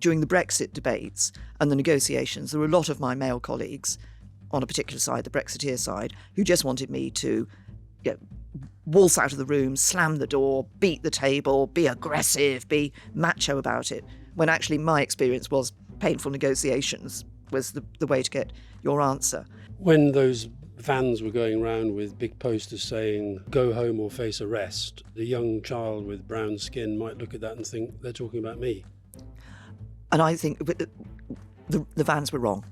during the Brexit debates and the negotiations, there were a lot of my male colleagues on a particular side, the Brexiteer side, who just wanted me to waltz out of the room, slam the door, beat the table, be aggressive, be macho about it, when actually my experience was painful negotiations was the way to get your answer. When those vans were going around with big posters saying, "Go home or face arrest," the young child with brown skin might look at that and think, they're talking about me. And I think the vans were wrong.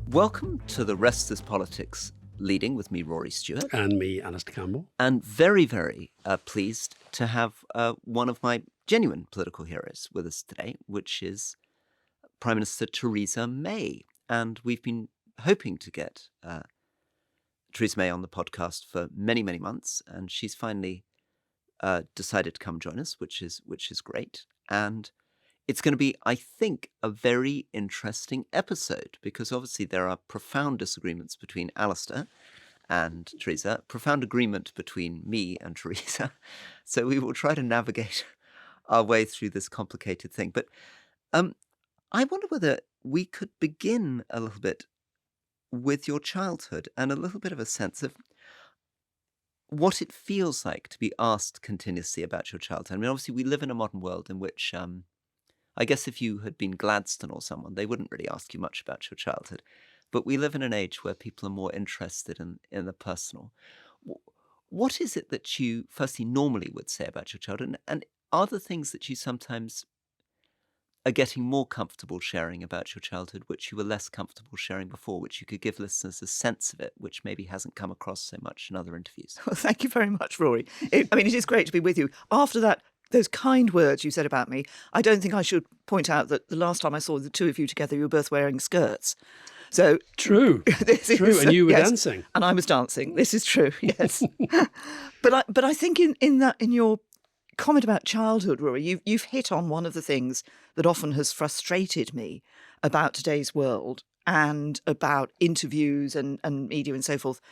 Welcome to The Rest is Politics, leading with me, Rory Stewart. And me, Alastair Campbell. And very, very pleased to have one of my genuine political heroes with us today, which is Prime Minister Theresa May. And we've been hoping to get Theresa May on the podcast for many, many months. And she's finally decided to come join us, which is great. And it's going to be, I think, a very interesting episode because obviously there are profound disagreements between Alastair and Theresa, profound agreement between me and Theresa. So we will try to navigate our way through this complicated thing. But I wonder whether we could begin a little bit with your childhood and a little bit of a sense of what it feels like to be asked continuously about your childhood. I mean, obviously we live in a modern world in which I guess if you had been Gladstone or someone, they wouldn't really ask you much about your childhood. But we live in an age where people are more interested in the personal. What is it that you, firstly, normally would say about your childhood? And are there things that you sometimes are getting more comfortable sharing about your childhood, which you were less comfortable sharing before, which you could give listeners a sense of it, which maybe hasn't come across so much in other interviews? Well, thank you very much, Rory. It is great to be with you. After those kind words you said about me, I don't think I should point out that the last time I saw the two of you together, you were both wearing skirts. So True, and you were dancing. And I was dancing. This is true, yes. But I think in your comment about childhood, Rory, you've hit on one of the things that often has frustrated me about today's world and about interviews and media and so forth.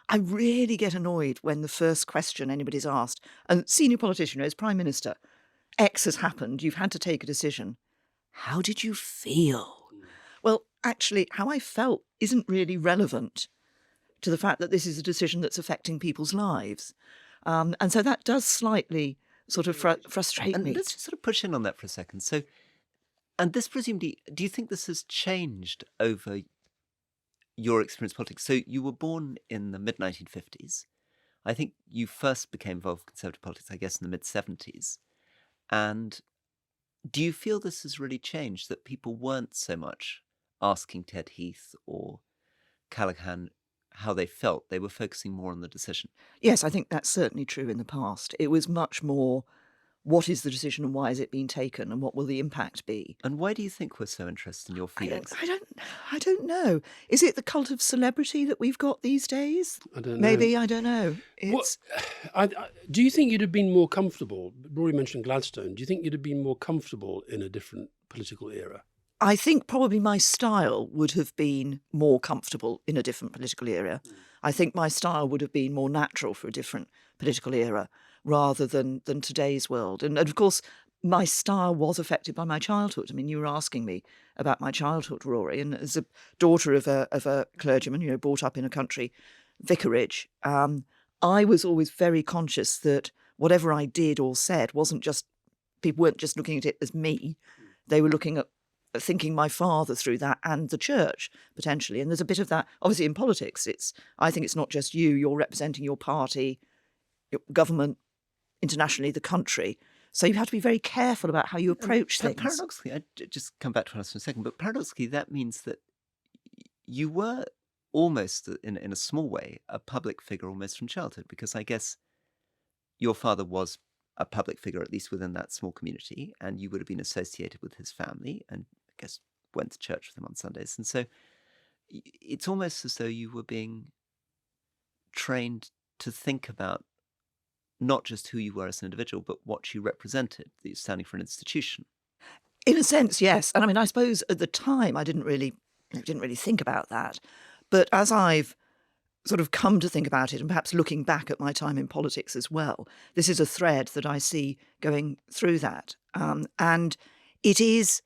I really get annoyed when the first question anybody's asked, and senior politician as Prime Minister, X has happened, you've had to take a decision. How did you feel? Well, actually, how I felt isn't really relevant to the fact that this is a decision that's affecting people's lives. And so that does slightly sort of frustrate me. And let's just sort of push in on that for a second. So, and this presumably, do you think this has changed over your experience in politics? So you were born in the mid-1950s. I think you first became involved in Conservative politics, I guess, in the mid-70s. And do you feel this has really changed, that people weren't so much asking Ted Heath or Callaghan how they felt? They were focusing more on the decision. Yes, I think that's certainly true in the past. It was much more, what is the decision and why is it being taken and what will the impact be? And why do you think we're so interested in your feelings? I don't know. Is it the cult of celebrity that we've got these days? I don't know. Maybe, I don't know. Do you think you'd have been more comfortable? Rory mentioned Gladstone. Do you think you'd have been more comfortable in a different political era? I think probably my style would have been more comfortable in a different political era. I think my style would have been more natural for a different political era rather than today's world. And of course, my style was affected by my childhood. I mean, you were asking me about my childhood, Rory, and as a daughter of a clergyman, brought up in a country vicarage, I was always very conscious that whatever I did or said people weren't just looking at it as me. They were looking at thinking my father through that and the church, potentially. And there's a bit of that, obviously, in politics. I think it's not just you're representing your party, your government, internationally, the country. So you have to be very careful about how you approach things. Paradoxically, I just come back to us for a second, but paradoxically, that means that you were almost, in a small way, a public figure almost from childhood, because I guess your father was a public figure, at least within that small community, and you would have been associated with his family and I guess went to church with him on Sundays. And so it's almost as though you were being trained to think about not just who you were as an individual, but what you represented, that you're standing for an institution. In a sense, yes. And I mean, I suppose at the time I didn't really think about that. But as I've sort of come to think about it, and perhaps looking back at my time in politics as well, this is a thread that I see going through that. And it is,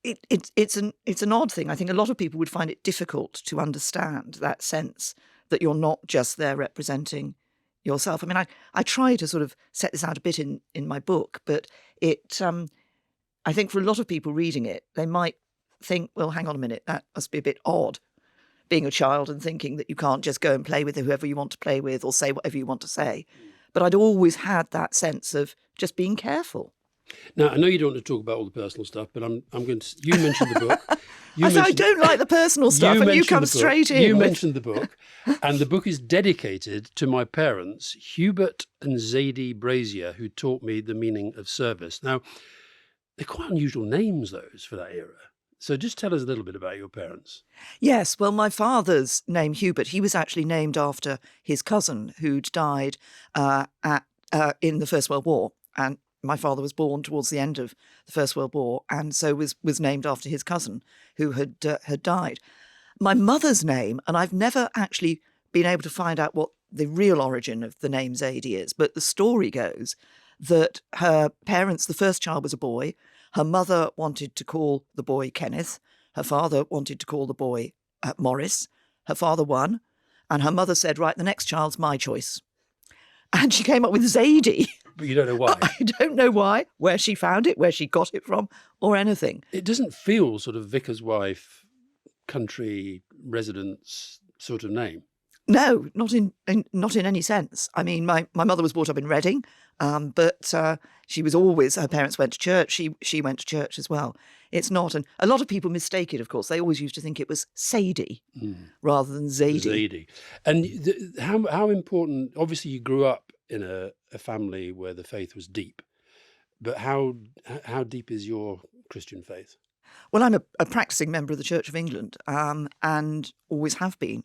it's an odd thing. I think a lot of people would find it difficult to understand that sense that you're not just there representing yourself. I mean, I try to sort of set this out a bit in my book, but I think for a lot of people reading it, they might think, well, hang on a minute, that must be a bit odd, being a child and thinking that you can't just go and play with whoever you want to play with or say whatever you want to say. But I'd always had that sense of just being careful. Now, I know you don't want to talk about all the personal stuff, but I'm going to. You mentioned the book. I don't like the personal stuff, and you come straight in. You mentioned the book, and the book is dedicated to my parents, Hubert and Zadie Brazier, who taught me the meaning of service. Now, they're quite unusual names, those, for that era. So just tell us a little bit about your parents. Yes, well, my father's name, Hubert, he was actually named after his cousin who'd died in the First World War. And my father was born towards the end of the First World War, and so was named after his cousin who had died. My mother's name, and I've never actually been able to find out what the real origin of the name Zadie is, but the story goes that her parents, the first child was a boy. Her mother wanted to call the boy Kenneth. Her father wanted to call the boy Morris. Her father won. And her mother said, right, the next child's my choice. And she came up with Zadie. But you don't know why. I don't know why, where she found it, where she got it from, or anything. It doesn't feel sort of vicar's wife, country residence sort of name. No, not in any sense. I mean, my mother was brought up in Reading, but she was always, her parents went to church. She went to church as well. It's not, and a lot of people mistake it, of course. They always used to think it was Sadie rather than Zadie. And how important, obviously you grew up in a family where the faith was deep, but how deep is your Christian faith? Well, I'm a practicing member of the Church of England, and always have been.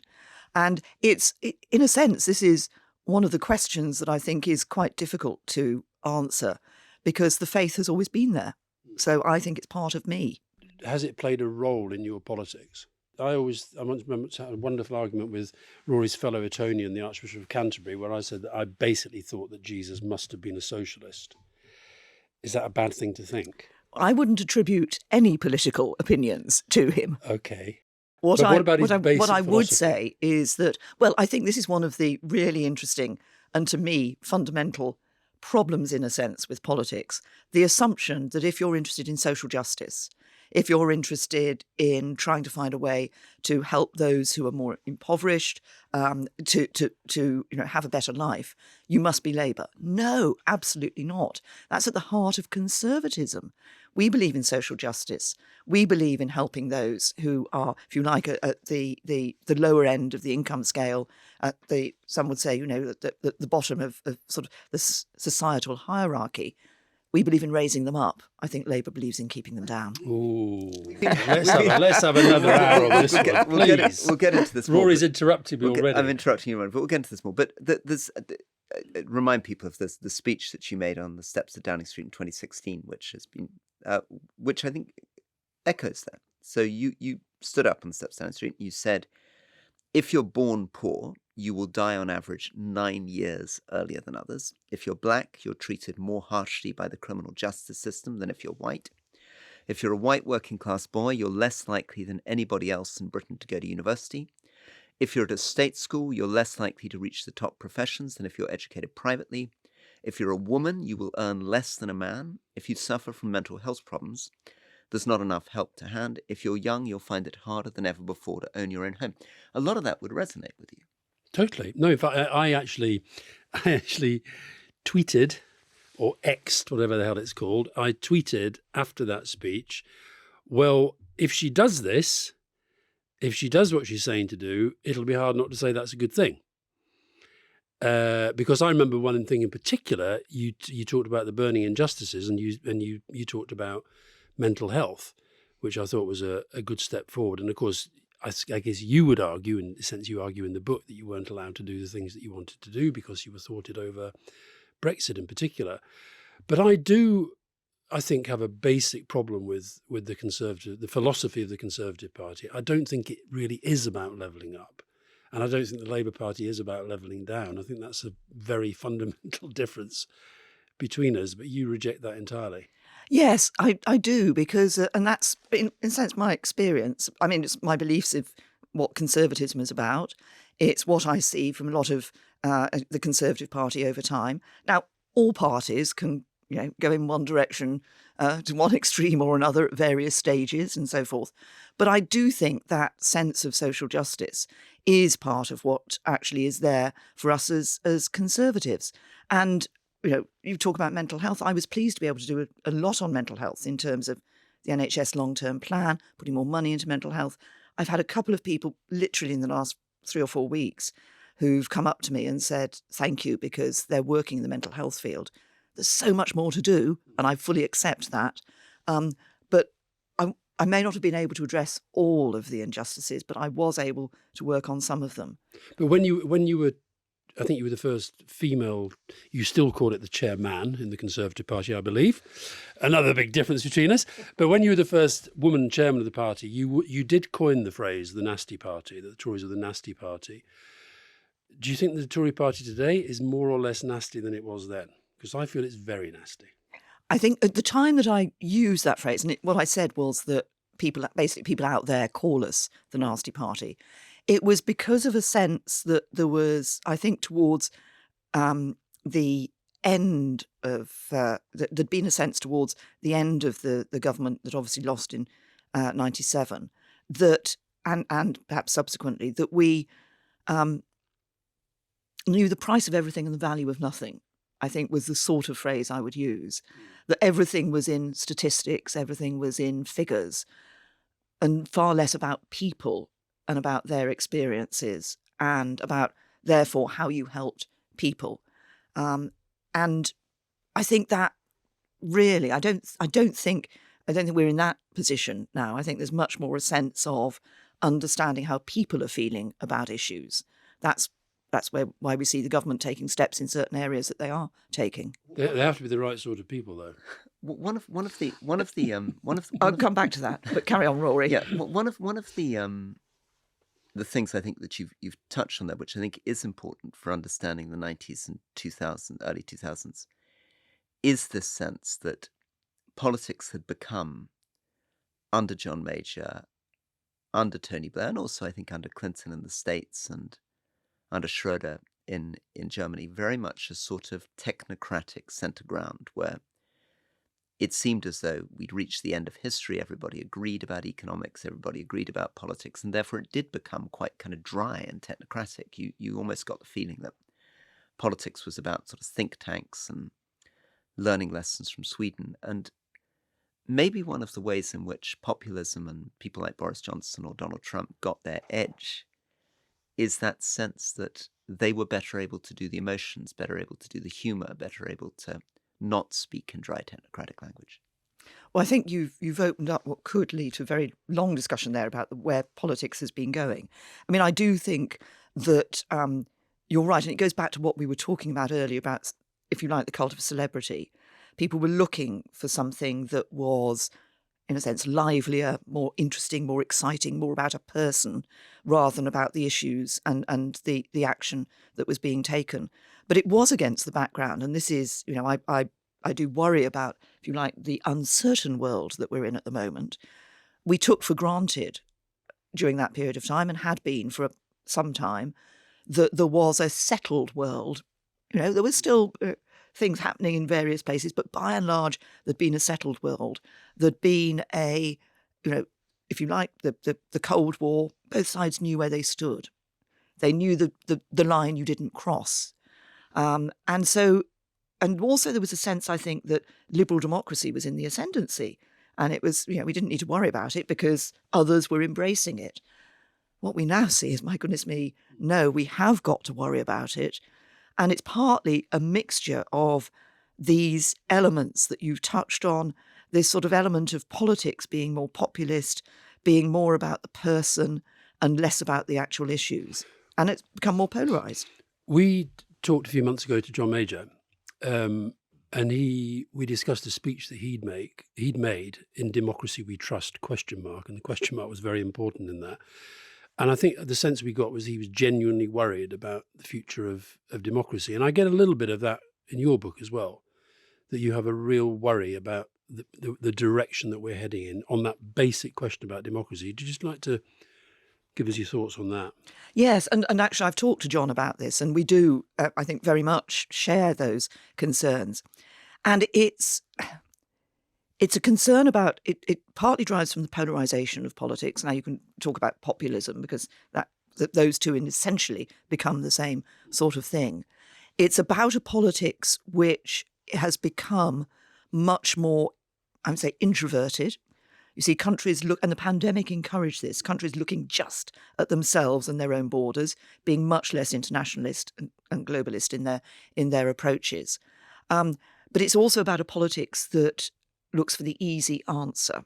And in a sense, this is one of the questions that I think is quite difficult to answer because the faith has always been there. So I think it's part of me. Has it played a role in your politics? I once remember had a wonderful argument with Rory's fellow Etonian, the Archbishop of Canterbury, where I said that I basically thought that Jesus must have been a socialist. Is that a bad thing to think? I wouldn't attribute any political opinions to him. Okay. What I would philosophy? say is that, well, I think this is one of the really interesting and, to me, fundamental problems, in a sense, with politics. The assumption that if you're interested in social justice, if you're interested in trying to find a way to help those who are more impoverished to have a better life, you must be Labour. No, absolutely not. That's at the heart of conservatism. We believe in social justice. We believe in helping those who are, if you like, at the lower end of the income scale, at some would say, the bottom of sort of the societal hierarchy. We believe in raising them up. I think Labour believes in keeping them down. Ooh, let's have another hour on this one, please. We'll get into this more. Rory's interrupted me already. I'm interrupting you, but we'll get into this more. But there's remind people of the speech that you made on the steps of Downing Street in 2016, which I think echoes that. So you stood up on the steps of Downing Street and you said, if you're born poor, you will die on average 9 years earlier than others. If you're black, you're treated more harshly by the criminal justice system than if you're white. If you're a white working class boy, you're less likely than anybody else in Britain to go to university. If you're at a state school, you're less likely to reach the top professions than if you're educated privately. If you're a woman, you will earn less than a man. If you suffer from mental health problems, there's not enough help to hand. If you're young, you'll find it harder than ever before to own your own home. A lot of that would resonate with you. Totally. No, in fact, I actually tweeted, or X'd, whatever the hell it's called. I tweeted after that speech, well, if she does this, if she does what she's saying to do, it'll be hard not to say that's a good thing. Because I remember one thing in particular, you talked about the burning injustices and you talked about mental health, which I thought was a good step forward. And of course, I guess you would argue, in the sense you argue in the book, that you weren't allowed to do the things that you wanted to do because you were thwarted over Brexit in particular. But I think, have a basic problem with the philosophy of the Conservative Party. I don't think it really is about levelling up. And I don't think the Labour Party is about levelling down. I think that's a very fundamental difference between us, but you reject that entirely. Yes, I do, because, and that's in a sense my experience. I mean, it's my beliefs of what conservatism is about. It's what I see from a lot of the Conservative Party over time. Now, all parties can, go in one direction to one extreme or another at various stages and so forth. But I do think that sense of social justice is part of what actually is there for us as Conservatives. And you talk about mental health. I was pleased to be able to do a lot on mental health in terms of the NHS long-term plan, putting more money into mental health. I've had a couple of people literally in the last 3 or 4 weeks who've come up to me and said thank you because they're working in the mental health field. There's so much more to do, and I fully accept that. But I may not have been able to address all of the injustices, but I was able to work on some of them. But when you were, I think you were the first female, you still call it the chairman in the Conservative Party, I believe. Another big difference between us. But when you were the first woman chairman of the party, you did coin the phrase the nasty party, that the Tories are the nasty party. Do you think the Tory party today is more or less nasty than it was then? Because I feel it's very nasty. I think at the time that I used that phrase, and what I said was that people out there call us the nasty party. It was because of a sense that there was, I think, towards the end of, there'd been a sense towards the end of the government that obviously lost in 97, that, and perhaps subsequently, that we knew the price of everything and the value of nothing, I think was the sort of phrase I would use. That everything was in statistics, everything was in figures, and far less about people and about their experiences and about, therefore, how you helped people. And I think that really, I don't think we're in that position now. I think there's much more a sense of understanding how people are feeling about issues. That's why we see the government taking steps in certain areas that they are taking. They have to be the right sort of people, though. One of the I'll come back to that, but carry on, Rory. Yeah, one of the things I think that you've touched on there, which I think is important for understanding the 90s and early 2000s, is this sense that politics had become, under John Major, under Tony Blair, and also I think under Clinton in the States and under Schroeder in Germany, very much a sort of technocratic centre ground where it seemed as though we'd reached the end of history. Everybody agreed about economics, everybody agreed about politics, and therefore it did become quite kind of dry and technocratic. You almost got the feeling that politics was about sort of think tanks and learning lessons from Sweden. And maybe one of the ways in which populism and people like Boris Johnson or Donald Trump got their edge is that sense that they were better able to do the emotions, better able to do the humour, better able to not speak in dry technocratic language. Well, I think you've opened up what could lead to a very long discussion there about where politics has been going. I mean, I do think that you're right, and it goes back to what we were talking about earlier about, if you like, the cult of celebrity. People were looking for something that was, in a sense, livelier, more interesting, more exciting, more about a person rather than about the issues and the action that was being taken. But it was against the background, and this is, I do worry about, if you like, the uncertain world that we're in at the moment. We took for granted during that period of time, and had been for some time, that there was a settled world. There was still things happening in various places, but by and large, there'd been a settled world. There'd been a, if you like, the Cold War, both sides knew where they stood. They knew the line you didn't cross. And also there was a sense, I think, that liberal democracy was in the ascendancy. And it was, we didn't need to worry about it because others were embracing it. What we now see is, my goodness me, no, we have got to worry about it. And it's partly a mixture of these elements that you've touched on, this sort of element of politics being more populist, being more about the person and less about the actual issues. And it's become more polarised. We talked a few months ago to John Major, and we discussed a speech that he'd made in Democracy We Trust, ? And the question mark was very important in that. And I think the sense we got was he was genuinely worried about the future of democracy. And I get a little bit of that in your book as well, that you have a real worry about the direction that we're heading in on that basic question about democracy. Would you just like to give us your thoughts on that? Yes, and actually I've talked to John about this, and we do, I think, very much share those concerns. And it's a concern about, it partly drives from the polarisation of politics. Now you can talk about populism because that those two essentially become the same sort of thing. It's about a politics which has become much more, I would say, introverted. You see, countries look, and the pandemic encouraged this, countries looking just at themselves and their own borders, being much less internationalist and globalist in their approaches. But it's also about a politics that looks for the easy answer.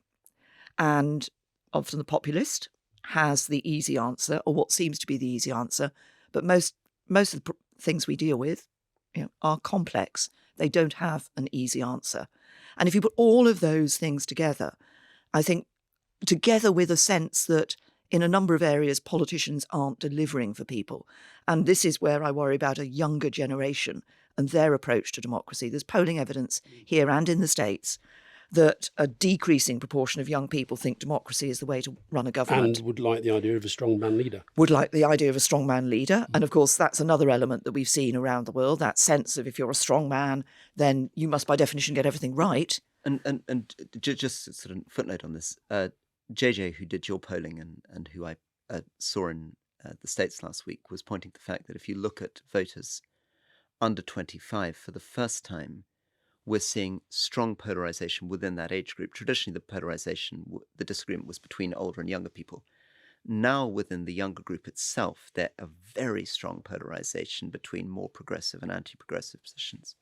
And often the populist has the easy answer, or what seems to be the easy answer. But most of the things we deal with, are complex. They don't have an easy answer. And if you put all of those things together, I think, together with a sense that in a number of areas politicians aren't delivering for people. And this is where I worry about a younger generation and their approach to democracy. There's polling evidence here and in the States that a decreasing proportion of young people think democracy is the way to run a government. And would like the idea of a strongman leader. Would like the idea of a strongman leader. And of course, that's another element that we've seen around the world, that sense of if you're a strong man, then you must by definition get everything right. And just sort of footnote on this, JJ, who did your polling and who I saw in the States last week, was pointing to the fact that if you look at voters under 25, for the first time, we're seeing strong polarization within that age group. Traditionally, the disagreement was between older and younger people. Now, within the younger group itself, there's a very strong polarization between more progressive and anti-progressive positions.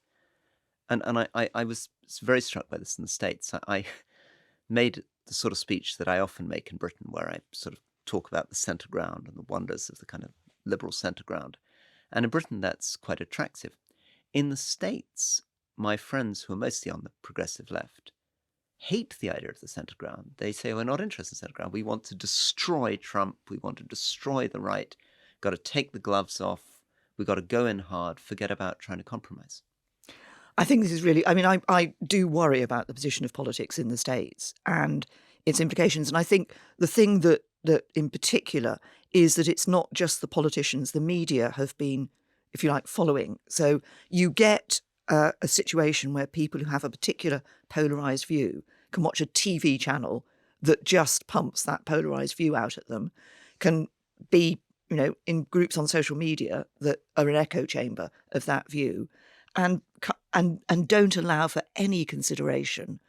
And I was very struck by this in the States. I made the sort of speech that I often make in Britain, where I sort of talk about the centre ground and the wonders of the kind of liberal centre ground. And in Britain, that's quite attractive. In the States, my friends who are mostly on the progressive left hate the idea of the centre ground. They say, we're not interested in centre ground. We want to destroy Trump. We want to destroy the right. Got to take the gloves off. We've got to go in hard. Forget about trying to compromise. I think this is really, I do worry about the position of politics in the States and its implications. And I think the thing that in particular is that it's not just the politicians, the media have been, if you like, following. So you get a situation where people who have a particular polarised view can watch a TV channel that just pumps that polarised view out at them, can be, in groups on social media that are an echo chamber of that view, and don't allow for any consideration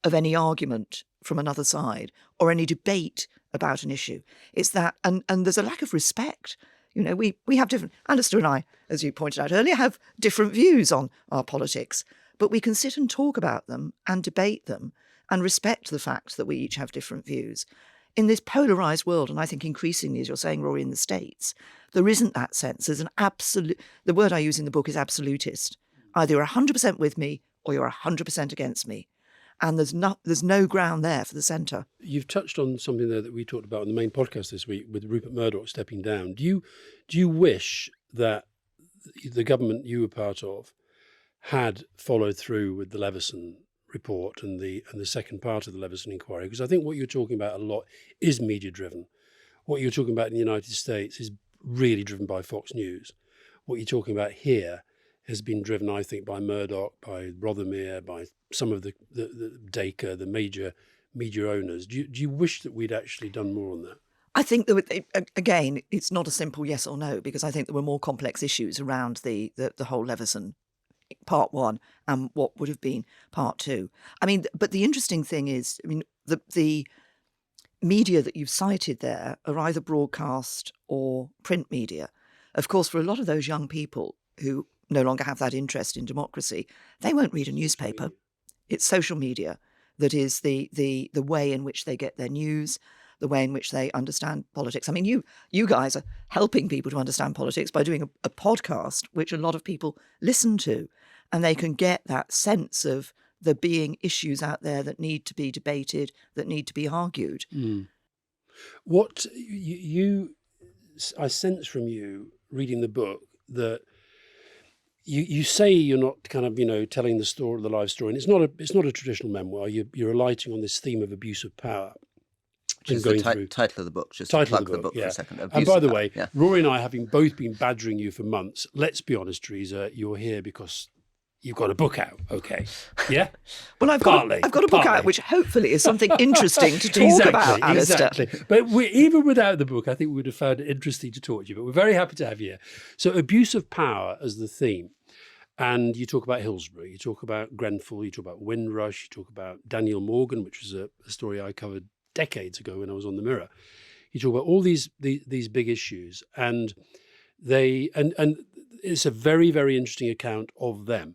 of any argument from another side or any debate about an issue. It's that, and there's a lack of respect. We have different, Alastair and I, as you pointed out earlier, have different views on our politics, but we can sit and talk about them and debate them and respect the fact that we each have different views. In this polarised world, and I think increasingly, as you're saying, Rory, in the States, there isn't that sense. There's an absolute, the word I use in the book is absolutist. Either you're 100% with me or you're 100% against me. And there's no ground there for the centre. You've touched on something there that we talked about on the main podcast this week with Rupert Murdoch stepping down. Do you wish that the government you were part of had followed through with the Leveson report and the second part of the Leveson inquiry? Because I think what you're talking about a lot is media driven. What you're talking about in the United States is really driven by Fox News. What you're talking about here has been driven, I think, by Murdoch, by Rothermere, by some of the Dacre, the major media owners. Do you wish that we'd actually done more on that? I think that, again, it's not a simple yes or no, because I think there were more complex issues around the whole Leveson part one and what would have been part two. But the interesting thing is, the media that you've cited there are either broadcast or print media. Of course, for a lot of those young people who no longer have that interest in democracy, they won't read a newspaper. It's social media that is the way in which they get their news, the way in which they understand politics. You guys are helping people to understand politics by doing a podcast, which a lot of people listen to, and they can get that sense of there being issues out there that need to be debated, that need to be argued. What you sense from you reading the book that you say you're not kind of, telling the life story, and it's not a traditional memoir. You're alighting on this theme of abuse of power. Which is the title of the book, just to plug the book for a second. And by the way, Rory and I, having both been badgering you for months, let's be honest, Theresa, you're here because you've got a book out, okay? Yeah? Well, I've got a book out which hopefully is something interesting to talk about, Alastair. Exactly. But even without the book, I think we would have found it interesting to talk to you. But we're very happy to have you here. So abuse of power as the theme. And you talk about Hillsborough, you talk about Grenfell, you talk about Windrush, you talk about Daniel Morgan, which was a story I covered decades ago when I was on the Mirror. You talk about all these big issues, and it's a very, very interesting account of them.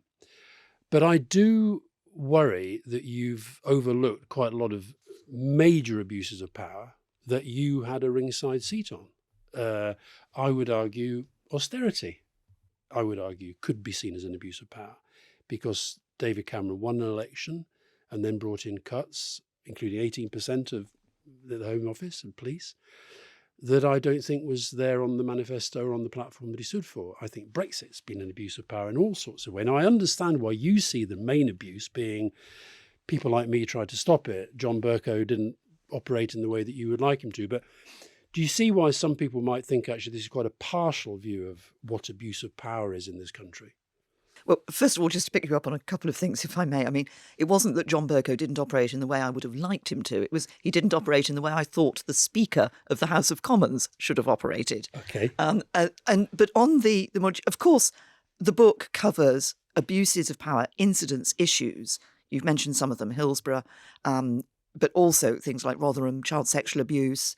But I do worry that you've overlooked quite a lot of major abuses of power that you had a ringside seat on. I would argue austerity, could be seen as an abuse of power, because David Cameron won an election and then brought in cuts, including 18% of the Home Office and police, that I don't think was there on the manifesto or on the platform that he stood for. I think Brexit's been an abuse of power in all sorts of ways. Now, I understand why you see the main abuse being people like me tried to stop it. John Bercow didn't operate in the way that you would like him to. But do you see why some people might think actually this is quite a partial view of what abuse of power is in this country? Well, first of all, just to pick you up on a couple of things, if I may. I mean, it wasn't that John Bercow didn't operate in the way I would have liked him to. It was he didn't operate in the way I thought the Speaker of the House of Commons should have operated. Okay. But on of course, the book covers abuses of power, incidents, issues. You've mentioned some of them, Hillsborough, but also things like Rotherham, child sexual abuse,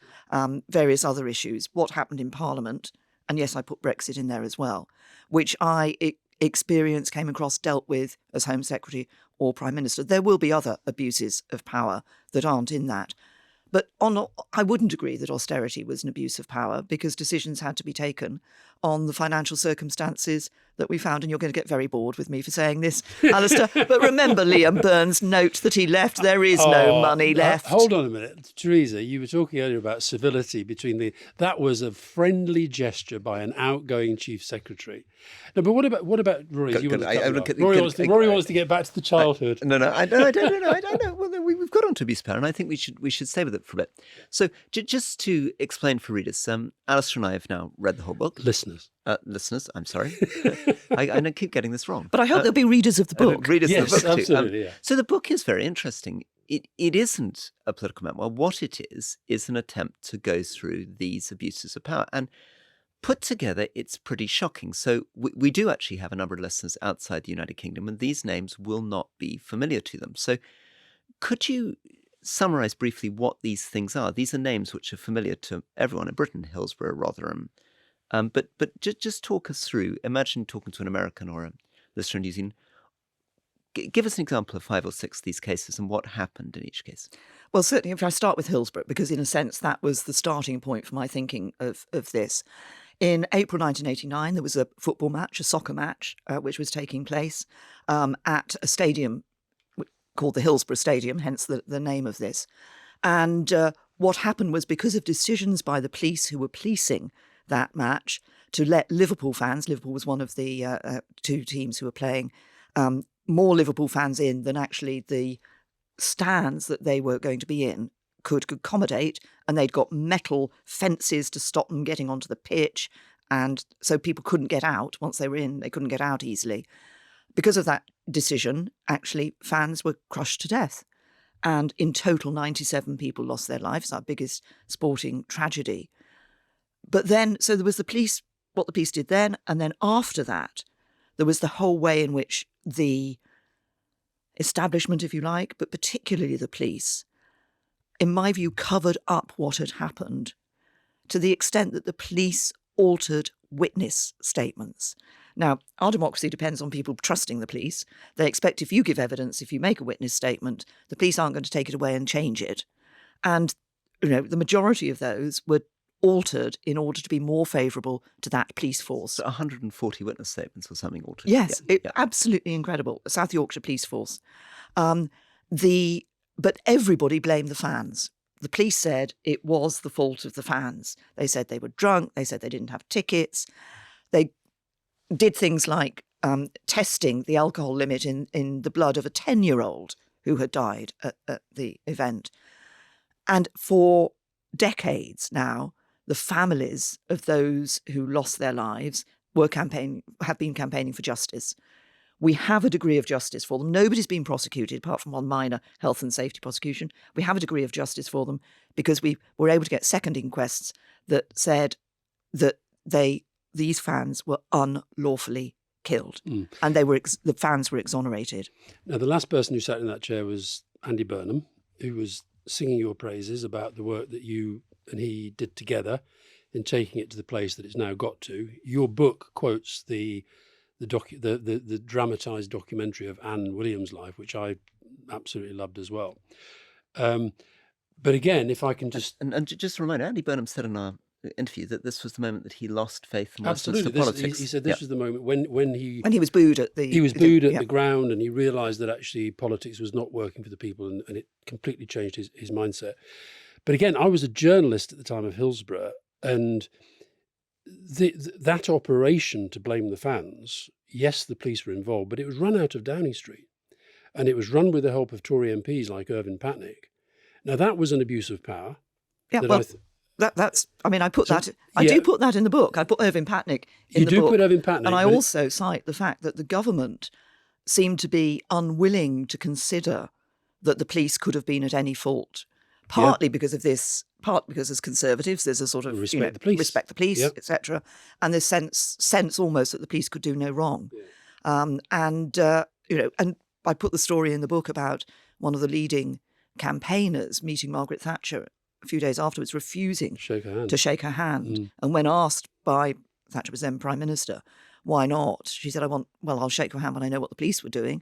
various other issues, what happened in Parliament. And yes, I put Brexit in there as well, which I experience, came across, dealt with as Home Secretary or Prime Minister. There will be other abuses of power that aren't in that. But I wouldn't agree that austerity was an abuse of power, because decisions had to be taken on the financial circumstances that we found. And you're going to get very bored with me for saying this, Alastair. But remember Liam Burns' note that he left. There is no money left. Hold on a minute. Theresa, you were talking earlier about civility that was a friendly gesture by an outgoing Chief Secretary. No, but what about Rory? Rory wants to get back to the childhood. I don't know. Well, we've got on to abuse of power, and I think we should stay with it for a bit. So just to explain for readers, Alastair and I have now read the whole book. Listeners, I'm sorry. I keep getting this wrong. But I hope there'll be readers of the book. Readers of the book, too. Absolutely, yeah. So the book is very interesting. It isn't a political memoir. What it is an attempt to go through these abuses of power. And put together, it's pretty shocking. So we do actually have a number of listeners outside the United Kingdom, and these names will not be familiar to them. So could you summarise briefly what these things are? These are names which are familiar to everyone in Britain: Hillsborough, Rotherham. But just talk us through. Imagine talking to an American or a listener in New Zealand. Give us an example of 5 or 6 of these cases and what happened in each case. Well, certainly if I start with Hillsborough, because in a sense that was the starting point for my thinking of this. In April 1989, there was a football match, a soccer match, which was taking place at a stadium called the Hillsborough Stadium, hence the name of this. And what happened was, because of decisions by the police who were policing that match to let Liverpool fans, Liverpool was one of the 2 teams who were playing, more Liverpool fans in than actually the stands that they were going to be in could accommodate, and they'd got metal fences to stop them getting onto the pitch, and so people couldn't get out. Once they were in, they couldn't get out easily. Because of that decision, actually, fans were crushed to death. And in total, 97 people lost their lives, our biggest sporting tragedy. But then, so there was what the police did then, and then after that, there was the whole way in which the establishment, if you like, but particularly the police, in my view, covered up what had happened to the extent that the police altered witness statements. Now, our democracy depends on people trusting the police. They expect if you give evidence, if you make a witness statement, the police aren't going to take it away and change it. And, the majority of those were altered in order to be more favourable to that police force. So 140 witness statements or something altered. Yes, absolutely incredible. South Yorkshire Police Force. But everybody blamed the fans. the police said it was the fault of the fans. They said they were drunk. They said they didn't have tickets. They did things like testing the alcohol limit in the blood of a 10-year-old who had died at the event. And for decades now, the families of those who lost their lives have been campaigning for justice. We have a degree of justice for them. Nobody's been prosecuted apart from one minor health and safety prosecution. We have a degree of justice for them because we were able to get second inquests that said that these fans were unlawfully killed, and the fans were exonerated. Now, the last person who sat in that chair was Andy Burnham, who was singing your praises about the work that you and he did together in taking it to the place that it's now got to. Your book quotes the dramatised documentary of Anne Williams' life, which I absolutely loved as well. But again, if I can just... And just a reminder, Andy Burnham said in our interview that this was the moment that he lost faith in Westminster absolutely politics. He said this was the moment when he was booed at the... He was booed at the ground, and he realised that actually politics was not working for the people, and it completely changed his mindset. But again, I was a journalist at the time of Hillsborough, and that operation to blame the fans, yes, the police were involved, but it was run out of Downing Street, and it was run with the help of Tory MPs like Irving Patnick. Now, that was an abuse of power. Yeah, well, I put that in the book. I put Irving Patnick in the book. You do put Irving Patnick. And I also cite the fact that the government seemed to be unwilling to consider that the police could have been at any fault. Partly because of this, part because as conservatives, there's a sort of respect the police, etc. And this sense almost that the police could do no wrong. Yeah. And I put the story in the book about one of the leading campaigners meeting Margaret Thatcher a few days afterwards, refusing to shake her hand. And when asked by Thatcher was then Prime Minister, why not? She said, I'll shake your hand when I know what the police were doing.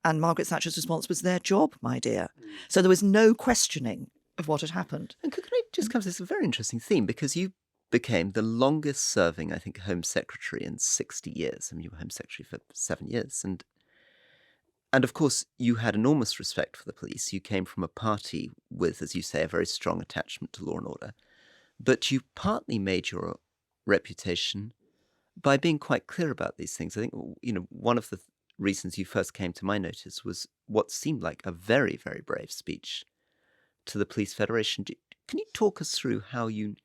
And Margaret Thatcher's response was, their job, my dear. So there was no questioning of what had happened. And could I just come to this, a very interesting theme, because you became the longest serving, I think, Home Secretary in 60 years. I mean, you were Home Secretary for 7 years. And of course, you had enormous respect for the police. You came from a party with, as you say, a very strong attachment to law and order. But you partly made your reputation by being quite clear about these things. I think, one of the reasons you first came to my notice was what seemed like a very, very brave speech to the Police Federation. Can you talk us through how you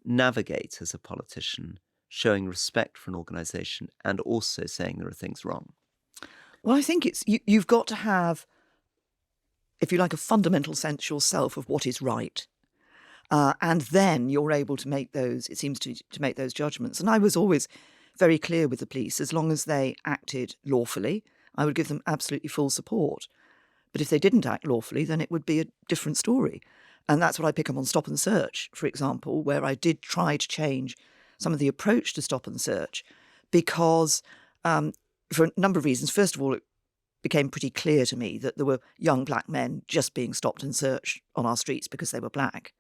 navigate as a politician, showing respect for an organisation and also saying there are things wrong? Well, I think you've got to have, if you like, a fundamental sense yourself of what is right. And then you're able to make those, it seems to make those judgments. And I was always very clear with the police, as long as they acted lawfully, I would give them absolutely full support. But if they didn't act lawfully, then it would be a different story. And that's what I pick up on Stop and Search, for example, where I did try to change some of the approach to Stop and Search because for a number of reasons. First of all, it became pretty clear to me that there were young black men just being stopped and searched on our streets because they were black.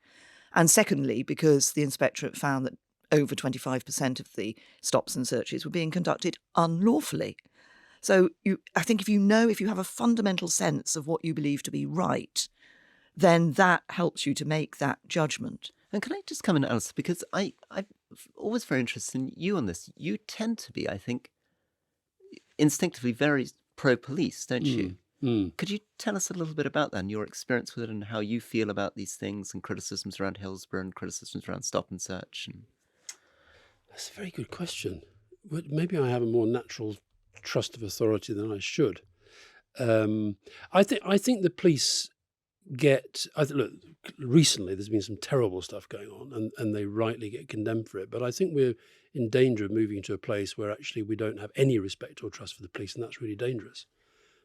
And secondly, because the inspectorate found that over 25% of the stops and searches were being conducted unlawfully. So I think if you have a fundamental sense of what you believe to be right, then that helps you to make that judgment. And can I just come in, Alice, because I'm always very interested in you on this. You tend to be, I think, instinctively very pro-police, don't you? Could you tell us a little bit about that and your experience with it and how you feel about these things and criticisms around Hillsborough and criticisms around Stop and Search? That's a very good question. Maybe I have a more natural trust of authority than I should. I think the police look, recently there's been some terrible stuff going on and they rightly get condemned for it. But I think we're in danger of moving to a place where actually we don't have any respect or trust for the police, and that's really dangerous.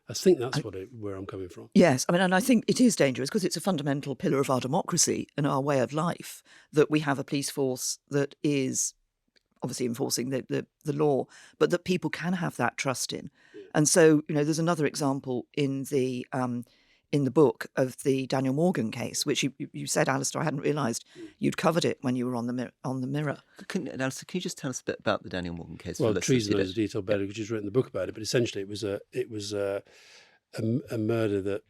I think that's where I'm coming from. Yes, and I think it is dangerous because it's a fundamental pillar of our democracy and our way of life that we have a police force that is obviously enforcing the law, but that people can have that trust in. And so, there's another example in the book of the Daniel Morgan case, which you said, Alastair, I hadn't realised you'd covered it when you were on the Mirror. Alistair, can you just tell us a bit about the Daniel Morgan case? Well, Theresa knows the detail better because she's written the book about it. But essentially, it was a murder that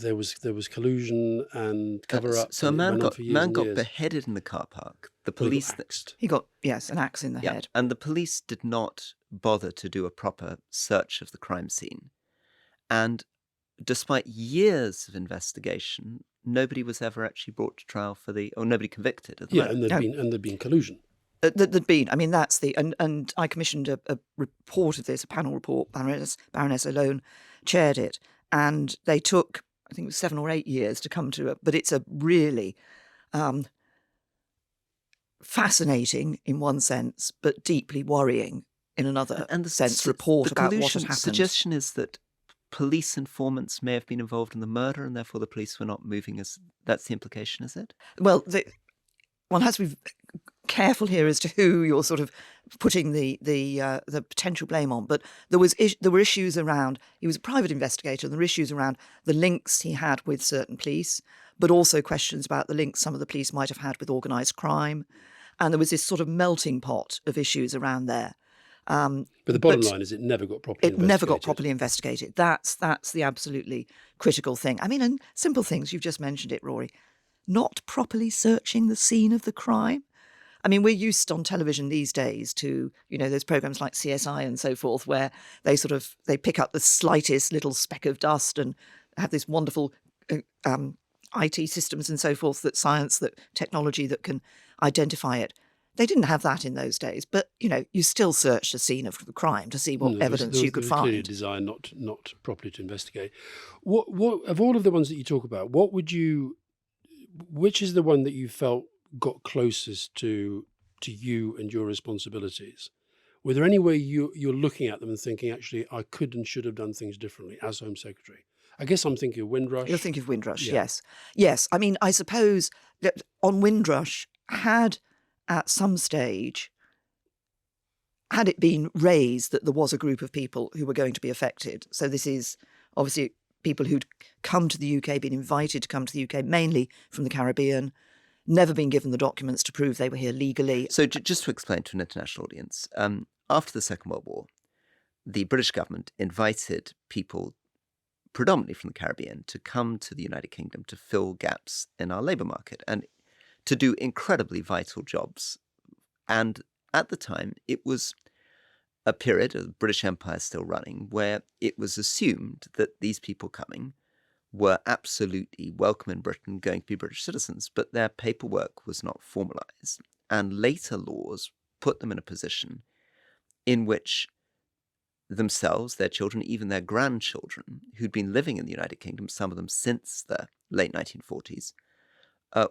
there was collusion and cover up. So a and it man went on got for years and years. beheaded in the car park. The Well, he police got axed. He got, yes, an axe in the Yeah, head. and the police did not bother to do a proper search of the crime scene. And despite years of investigation, nobody was ever actually brought to trial or nobody convicted at the Yeah, moment. and there'd been collusion. There'd been, I mean, that's and I commissioned a report of this, a panel report. Baroness Alone chaired it, and they took, I think it was 7 or 8 years to come to it. But it's a really fascinating in one sense, but deeply worrying in another sense report about what had happened. The suggestion is that police informants may have been involved in the murder, and therefore the police were not moving as. That's the implication, is it? Well, one has to be careful here as to who you're sort of putting the potential blame on. But there were issues around. He was a private investigator, and there were issues around the links he had with certain police, but also questions about the links some of the police might have had with organised crime, and there was this sort of melting pot of issues around there. But the bottom line is it never got properly investigated. It never got properly investigated. That's the absolutely critical thing. I mean, and simple things, you've just mentioned it, Rory. Not properly searching the scene of the crime. I mean, we're used on television these days to, those programs like CSI and so forth, where they pick up the slightest little speck of dust and have this wonderful IT systems and so forth, that technology that can identify it. They didn't have that in those days, but you still searched a scene of the crime to see what evidence you could find. Clearly designed not properly to investigate. What of all of the ones that you talk about, which is the one that you felt got closest to you and your responsibilities? Were there any way you're looking at them and thinking, actually, I could and should have done things differently as Home Secretary? I guess I'm thinking of Windrush. You're thinking of Windrush, Yeah. yes. Yes, I mean, I suppose that on Windrush, had at some stage, had it been raised that there was a group of people who were going to be affected, so this is obviously people who'd come to the UK, been invited to come to the UK, mainly from the Caribbean, never been given the documents to prove they were here legally. So just to explain to an international audience, after the Second World War, the British government invited people predominantly from the Caribbean to come to the United Kingdom to fill gaps in our labour market and to do incredibly vital jobs. And at the time, it was a period of the British Empire still running where it was assumed that these people coming were absolutely welcome in Britain, going to be British citizens, but their paperwork was not formalised. And later laws put them in a position in which themselves, their children, even their grandchildren, who'd been living in the United Kingdom, some of them since the late 1940s,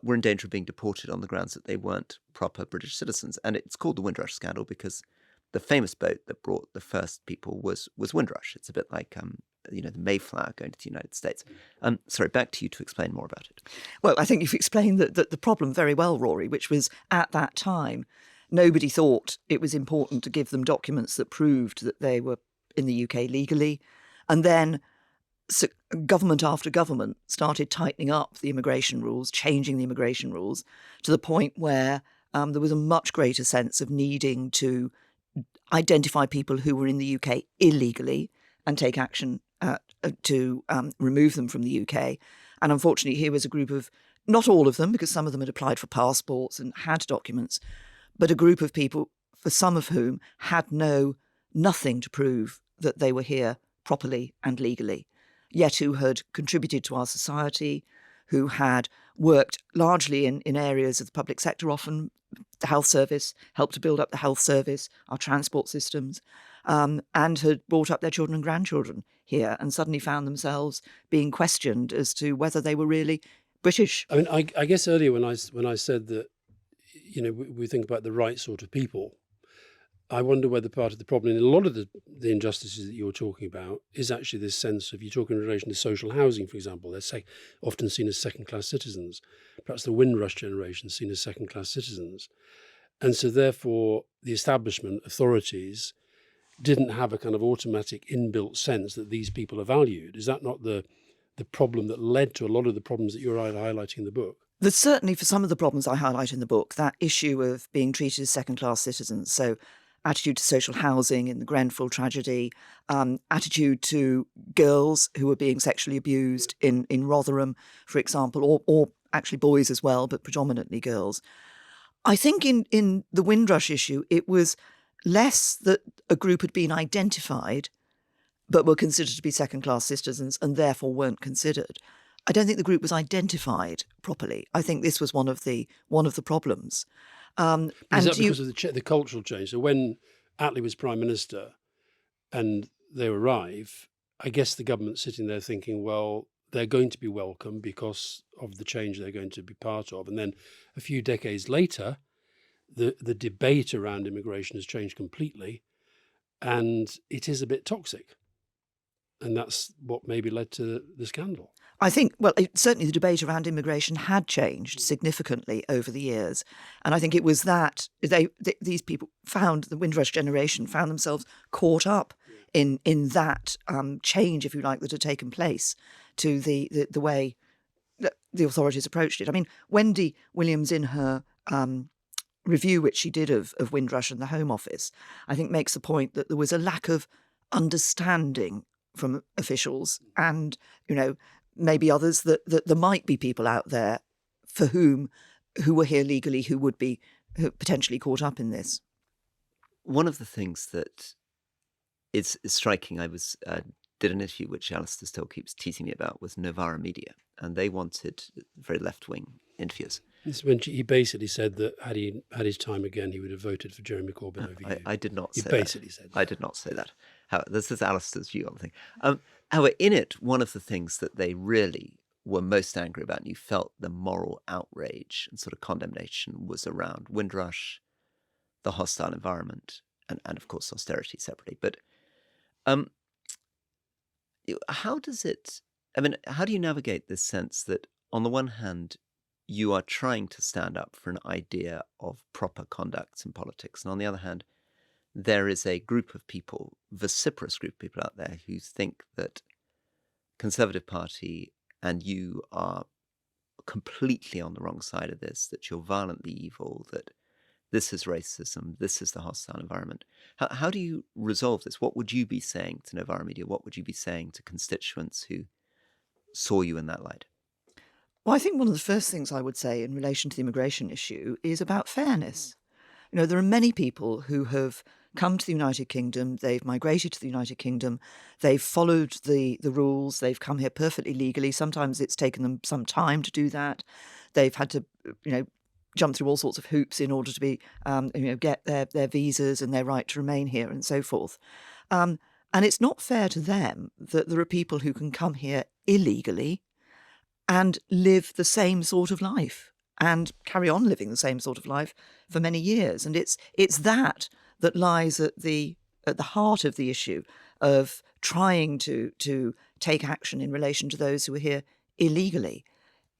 were in danger of being deported on the grounds that they weren't proper British citizens. And it's called the Windrush scandal because the famous boat that brought the first people was Windrush. It's a bit like the Mayflower going to the United States. Sorry, back to you to explain more about it. Well, I think you've explained the problem very well, Rory, which was at that time, nobody thought it was important to give them documents that proved that they were in the UK legally. And then government after government started tightening up the immigration rules, changing the immigration rules to the point where there was a much greater sense of needing to identify people who were in the UK illegally and take action to remove them from the UK. And unfortunately, here was a group of, not all of them, because some of them had applied for passports and had documents, but a group of people, for some of whom had nothing to prove that they were here properly and legally, yet who had contributed to our society, who had worked largely in areas of the public sector, often the health service, helped to build up the health service, our transport systems, and had brought up their children and grandchildren here and suddenly found themselves being questioned as to whether they were really British. I mean, I guess earlier when I said that, we think about the right sort of people, I wonder whether part of the problem in a lot of the injustices that you're talking about is actually this sense of, you talk in relation to social housing, for example, they're often seen as second-class citizens. Perhaps the Windrush generation seen as second-class citizens. And so therefore the establishment authorities didn't have a kind of automatic inbuilt sense that these people are valued. Is that not the problem that led to a lot of the problems that you're highlighting in the book? There's certainly, for some of the problems I highlight in the book, that issue of being treated as second-class citizens. So attitude to social housing in the Grenfell tragedy, attitude to girls who were being sexually abused in Rotherham, for example, or actually boys as well, but predominantly girls. I think in the Windrush issue, it was less that a group had been identified but were considered to be second-class citizens and therefore weren't considered. I don't think the group was identified properly. I think this was one of the problems. Is that because of the cultural change? So when Attlee was Prime Minister and they arrive, I guess the government's sitting there thinking, well, they're going to be welcome because of the change they're going to be part of. And then a few decades later, the debate around immigration has changed completely, and it is a bit toxic. And that's what maybe led to the scandal. I think, well, certainly the debate around immigration had changed significantly over the years. And I think it was that these people the Windrush generation found themselves caught up in that change, if you like, that had taken place to the way that the authorities approached it. I mean, Wendy Williams, in her review which she did of Windrush and the Home Office, I think makes the point that there was a lack of understanding from officials and, maybe others, that there might be people out there for who were here legally who would be potentially caught up in this. One of the things that is striking, I did an interview which Alastair still keeps teasing me about, was Novara Media, and they wanted very left-wing interviews. This is when he basically said that had he had his time again, he would have voted for Jeremy Corbyn over you. I did not say that. He basically said that. I did not say that. This is Alastair's view on the thing. However, in it, one of the things that they really were most angry about, and you felt the moral outrage and sort of condemnation, was around Windrush, the hostile environment, and of course austerity separately. But how do you navigate this sense that on the one hand, you are trying to stand up for an idea of proper conduct in politics, and on the other hand, there is a group of people, vociferous group of people out there, who think that Conservative Party and you are completely on the wrong side of this, that you're violently evil, that this is racism, this is the hostile environment. How do you resolve this? What would you be saying to Novara Media? What would you be saying to constituents who saw you in that light? Well, I think one of the first things I would say in relation to the immigration issue is about fairness. There are many people who have come to the United Kingdom, they've migrated to the United Kingdom, they've followed the rules, they've come here perfectly legally. Sometimes it's taken them some time to do that. They've had to, jump through all sorts of hoops in order to be, get their visas and their right to remain here and so forth. And it's not fair to them that there are people who can come here illegally and live the same sort of life and carry on living the same sort of life for many years. And it's that lies at the heart of the issue of trying to take action in relation to those who are here illegally.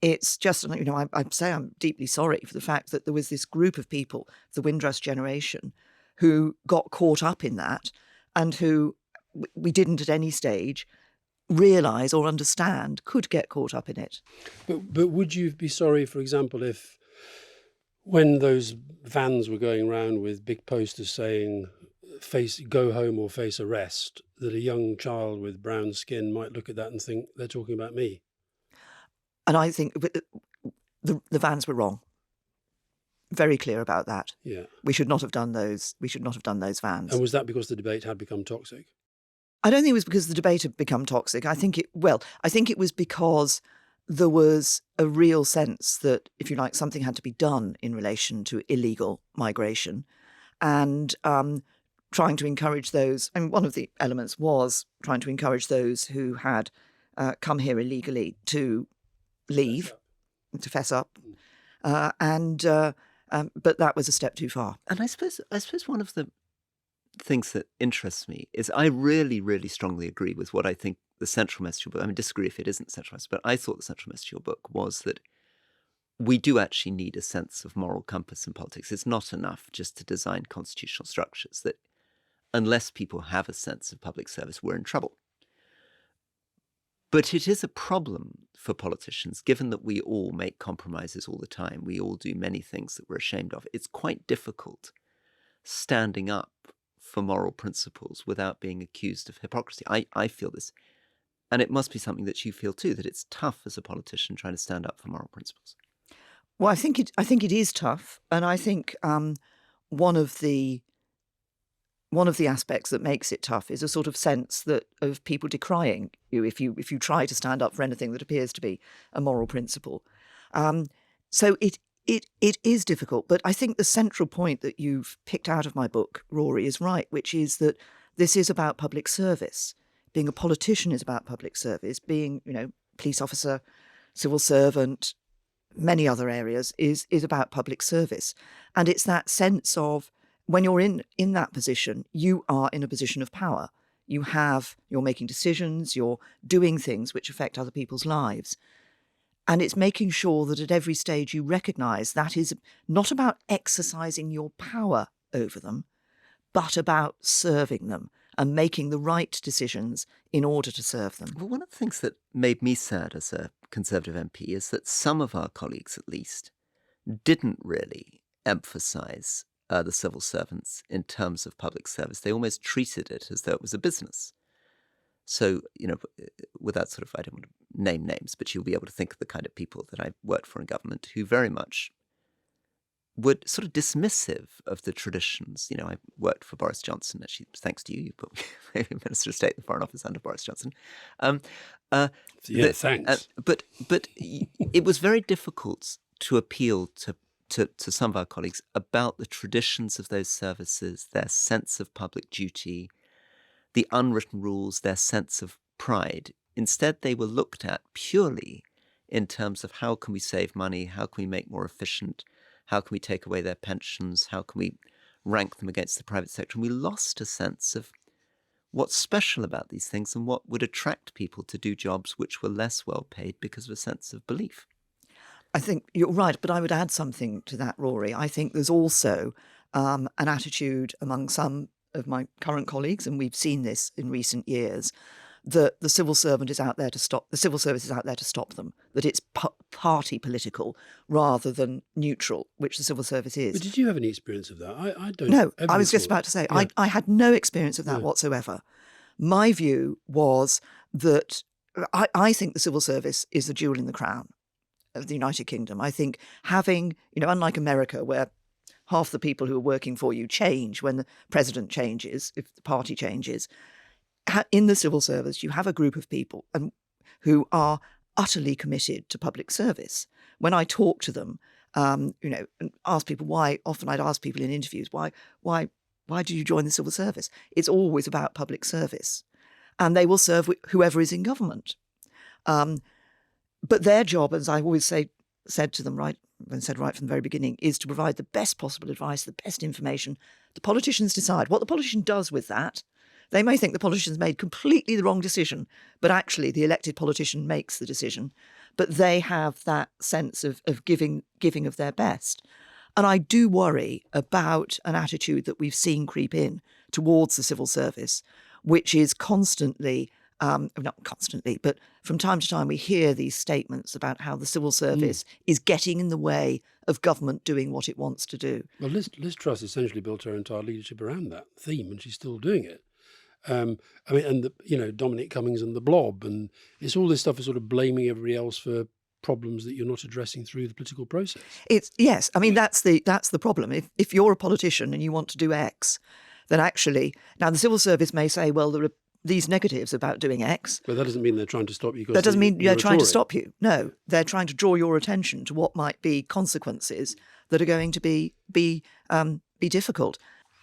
It's just, I say I'm deeply sorry for the fact that there was this group of people, the Windrush generation, who got caught up in that and who we didn't at any stage realise or understand could get caught up in it. But would you be sorry, for example, if when those vans were going around with big posters saying go home or face arrest, that a young child with brown skin might look at that and think they're talking about me? And I think the vans were wrong. Very clear about that. Yeah. We should not have done those. We should not have done those vans. And was that because the debate had become toxic? I don't think it was because the debate had become toxic. I think it was because there was a real sense that, if you like, something had to be done in relation to illegal migration, and trying to encourage those. I mean, one of the elements was trying to encourage those who had come here illegally to leave, to fess up, but that was a step too far. And I suppose one of the things that interests me is I really, really strongly agree with what I think the central message of your book, disagree if it isn't central message, but I thought the central message of your book was that we do actually need a sense of moral compass in politics. It's not enough just to design constitutional structures, that unless people have a sense of public service, we're in trouble. But it is a problem for politicians, given that we all make compromises all the time. We all do many things that we're ashamed of. It's quite difficult standing up for moral principles without being accused of hypocrisy. I feel this. And it must be something that you feel too, that it's tough as a politician trying to stand up for moral principles. Well, I think it is tough, and I think one of the aspects that makes it tough is a sort of sense of people decrying you if you try to stand up for anything that appears to be a moral principle. So it is difficult, but I think the central point that you've picked out of my book, Rory, is right, which is that this is about public service. Being a politician is about public service. Being, police officer, civil servant, many other areas is about public service. And it's that sense of when you're in that position, you are in a position of power. You're making decisions, you're doing things which affect other people's lives. And it's making sure that at every stage you recognise that is not about exercising your power over them, but about serving them and making the right decisions in order to serve them. Well, one of the things that made me sad as a Conservative MP is that some of our colleagues, at least, didn't really emphasise the civil servants in terms of public service. They almost treated it as though it was a business. So, without I don't want to name names, but you'll be able to think of the kind of people that I worked for in government who very much were sort of dismissive of the traditions. I worked for Boris Johnson, actually, thanks to you. You put me Minister of State in the Foreign Office under Boris Johnson. Thanks. But it was very difficult to appeal to some of our colleagues about the traditions of those services, their sense of public duty, the unwritten rules, their sense of pride. Instead, they were looked at purely in terms of how can we save money, how can we make more efficient, how can we take away their pensions, how can we rank them against the private sector. And we lost a sense of what's special about these things and what would attract people to do jobs which were less well paid because of a sense of belief. I think you're right, but I would add something to that, Rory. I think there's also an attitude among some of my current colleagues, and we've seen this in recent years, that the civil servant is out there to stop. The civil service is out there to stop them. That it's party political rather than neutral, which the civil service is. But did you have any experience of that? I don't. No, I was just about to say I had no experience of that whatsoever. My view was that I think the civil service is the jewel in the crown of the United Kingdom. I think having, unlike America, where half the people who are working for you change when the president changes, if the party changes, in the civil service, you have a group of people who are utterly committed to public service. When I talk to them, and ask people why, often I'd ask people in interviews, why did you join the civil service? It's always about public service. And they will serve whoever is in government. But their job, as I always said to them right from the very beginning, is to provide the best possible advice, the best information. The politicians decide. What the politician does with that, they may think the politician's made completely the wrong decision, but actually the elected politician makes the decision. But they have that sense of giving of their best. And I do worry about an attitude that we've seen creep in towards the civil service, which is constantly, not constantly, but from time to time we hear these statements about how the civil service is getting in the way of government doing what it wants to do. Well, Liz Truss essentially built her entire leadership around that theme, and she's still doing it. Dominic Cummings and the Blob, and it's all this stuff is sort of blaming everybody else for problems that you're not addressing through the political process. Yes. I mean, that's the problem. If you're a politician and you want to do X, then actually, now the civil service may say, well, there are these negatives about doing X. But that doesn't mean they're trying to stop you. That doesn't mean they're trying to stop you. No, they're trying to draw your attention to what might be consequences that are going to be difficult.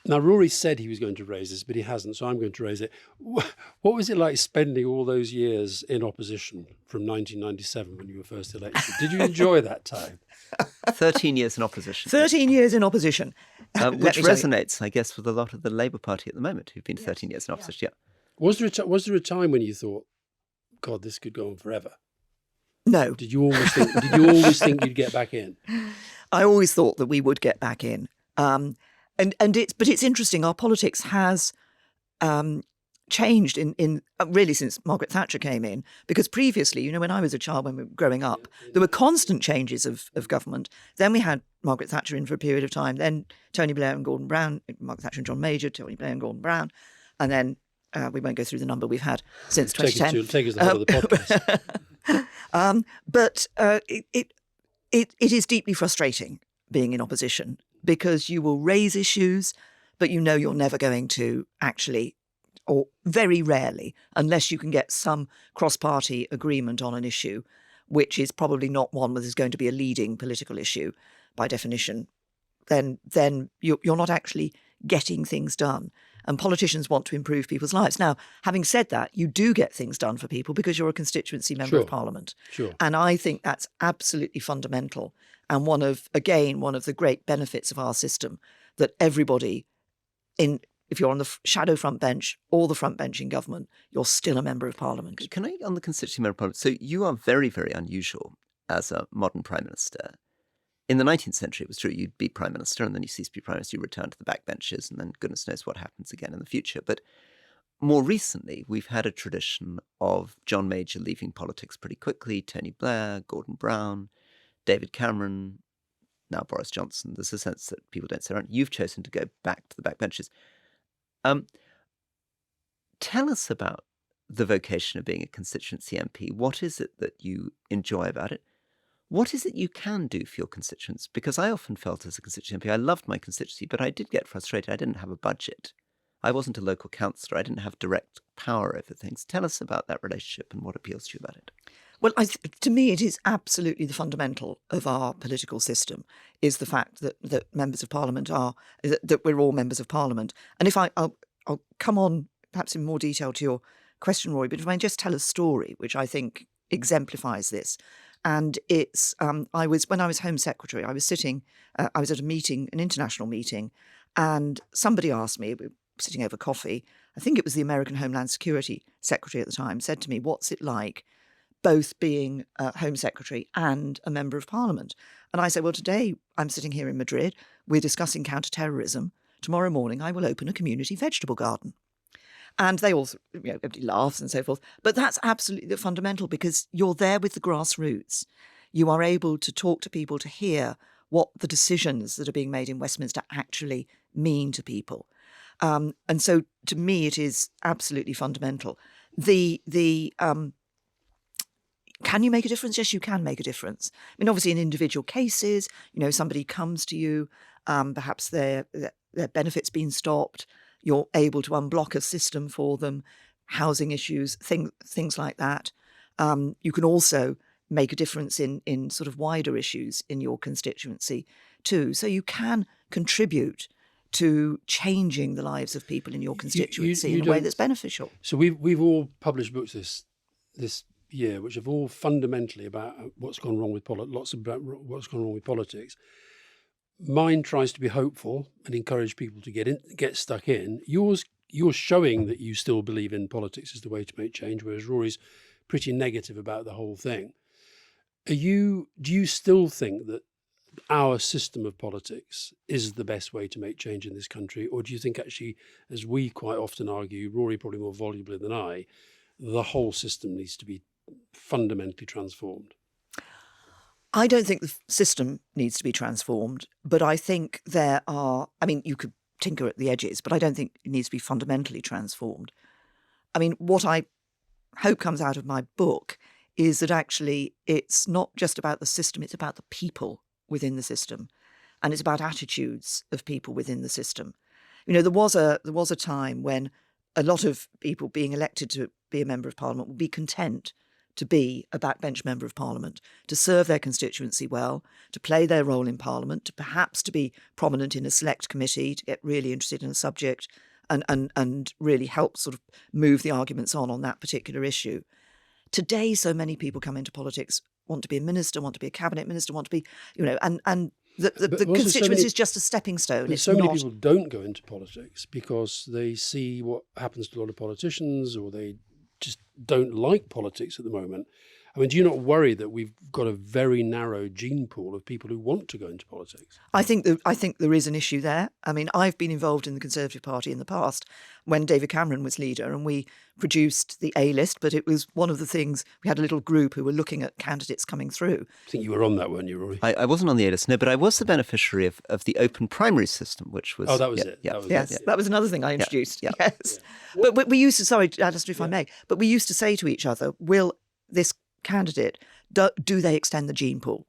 Now, Rory said he was going to raise this, but he hasn't, so I'm going to raise it. What was it like spending all those years in opposition from 1997 when you were first elected? Did you enjoy that time? 13 years in opposition. 13 years in opposition. Which resonates, I guess, with a lot of the Labour Party at the moment, who've been 13 years in opposition. Yeah. Was there a time when you thought, God, this could go on forever? No. Did you always think you'd get back in? I always thought that we would get back in. But it's interesting. Our politics has changed in really since Margaret Thatcher came in, because previously, when I was a child, when we were growing up, there were constant changes of government. Then we had Margaret Thatcher in for a period of time, then Tony Blair and Gordon Brown, Margaret Thatcher and John Major, Tony Blair and Gordon Brown, and then we won't go through the number we've had since 2010. Take us to the whole of the podcast. But it is deeply frustrating being in opposition, because you will raise issues, but you know you're never going to actually, or very rarely, unless you can get some cross-party agreement on an issue, which is probably not one that is going to be a leading political issue by definition, then you're not actually getting things done. And politicians want to improve people's lives. Now, having said that, you do get things done for people because you're a constituency member of Parliament. Sure. And I think that's absolutely fundamental. And one of the great benefits of our system, that everybody, if you're on the shadow front bench or the front bench in government, you're still a member of Parliament. Can I, on the constituency member of Parliament, so you are very, very unusual as a modern Prime Minister. In the 19th century, it was true you'd be Prime Minister and then you cease to be Prime Minister, you return to the backbenches, and then goodness knows what happens again in the future. But more recently, we've had a tradition of John Major leaving politics pretty quickly, Tony Blair, Gordon Brown, David Cameron, now Boris Johnson. There's a sense that people don't stay around. You've chosen to go back to the backbenches. Tell us about the vocation of being a constituency MP. What is it that you enjoy about it? What is it you can do for your constituents? Because I often felt as a constituency MP, I loved my constituency, but I did get frustrated. I didn't have a budget. I wasn't a local councillor. I didn't have direct power over things. Tell us about that relationship and what appeals to you about it. Well, to me, it is absolutely the fundamental of our political system, is the fact that members of Parliament that we're all members of Parliament. And if I'll come on perhaps in more detail to your question, Rory, but if I just tell a story which I think exemplifies this. And it's when I was Home Secretary, I was at a meeting, an international meeting, and somebody asked me, we were sitting over coffee, I think it was the American Homeland Security Secretary at the time, said to me, what's it like both being Home Secretary and a Member of Parliament? And I said, well, today I'm sitting here in Madrid, we're discussing counter-terrorism. Tomorrow morning I will open a community vegetable garden. And they all, everybody laughs and so forth. But that's absolutely fundamental, because you're there with the grassroots. You are able to talk to people, to hear what the decisions that are being made in Westminster actually mean to people. And so to me, it is absolutely fundamental. Can you make a difference? Yes, you can make a difference. I mean, obviously in individual cases, somebody comes to you, perhaps their benefits been stopped. You're able to unblock a system for them, housing issues, things like that. You can also make a difference in sort of wider issues in your constituency too. So you can contribute to changing the lives of people in your constituency in a way that's beneficial. So we've all published books this year, which have all fundamentally about what's gone wrong with lots about what's gone wrong with politics. Mine tries to be hopeful and encourage people to get stuck in. You're showing that you still believe in politics as the way to make change, whereas Rory's pretty negative about the whole thing. Do you still think that our system of politics is the best way to make change in this country? Or do you think actually, as we quite often argue, Rory probably more volubly than I, the whole system needs to be fundamentally transformed? I don't think the system needs to be transformed, but I think you could tinker at the edges, but I don't think it needs to be fundamentally transformed. I mean, what I hope comes out of my book is that actually it's not just about the system, it's about the people within the system, and it's about attitudes of people within the system. There was a time when a lot of people being elected to be a Member of Parliament would be content to be a backbench Member of Parliament, to serve their constituency well, to play their role in Parliament, to perhaps to be prominent in a select committee, to get really interested in a subject and really help sort of move the arguments on that particular issue. Today, so many people come into politics, want to be a minister, want to be a cabinet minister, want to be, and the constituency is just a stepping stone. But many people don't go into politics because they see what happens to a lot of politicians, or they just don't like politics at the moment. I mean, do you not worry that we've got a very narrow gene pool of people who want to go into politics? I think there is an issue there. I mean, I've been involved in the Conservative Party in the past when David Cameron was leader, and we produced the A list. But it was one of the things, we had a little group who were looking at candidates coming through. I think you were on that, weren't you, Rory? I wasn't on the A list, no, but I was the beneficiary of the open primary system, which was... Oh, that was it. Yeah, That was Yes, it. that was another thing I introduced. Yeah. Yes. But we used to, sorry, Alastair, if I may, but we used to say to each other, will this candidate, do they extend the gene pool?